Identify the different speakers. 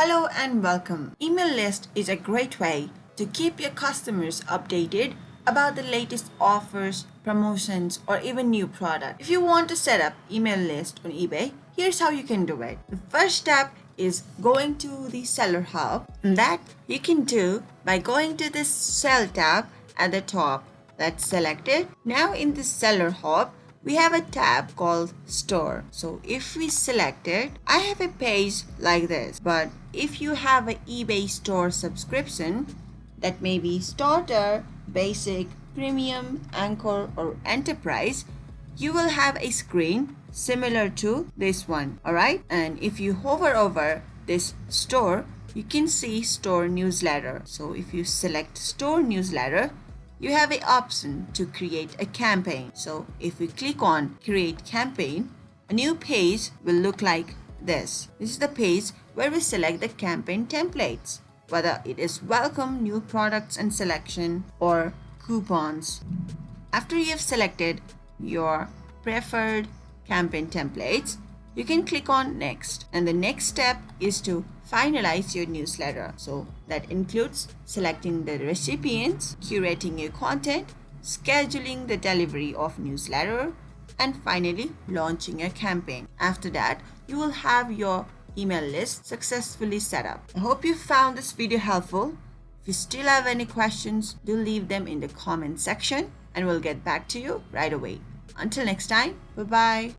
Speaker 1: Hello and welcome. Email list is a great way to keep your customers updated about the latest offers, promotions, or even new product. If you want to set up email list on eBay, here's how you can do it. The first step is going to the seller hub, and that you can do by going to this sell tab at the top. Let's select it. Now in the seller hub, we have a tab called store. So if we select it, I have a page like this. But if you have an eBay store subscription, that may be starter, basic, premium, anchor, or enterprise, you will have a screen similar to this one. Alright, and if you hover over this store, you can see store newsletter. So if you select store newsletter, you have an option to create a campaign. So if we click on create campaign, a new page will look like this. This is the page where we select the campaign templates, whether it is welcome, new products and selection, or coupons. After you have selected your preferred campaign templates, you can click on next, and the next step is to finalize your newsletter. So that includes selecting the recipients, curating your content, scheduling the delivery of newsletter, and finally launching a campaign. After that, you will have your email list successfully set up. I hope you found this video helpful. If you still have any questions, do leave them in the comment section and we'll get back to you right away. Until next time, bye-bye.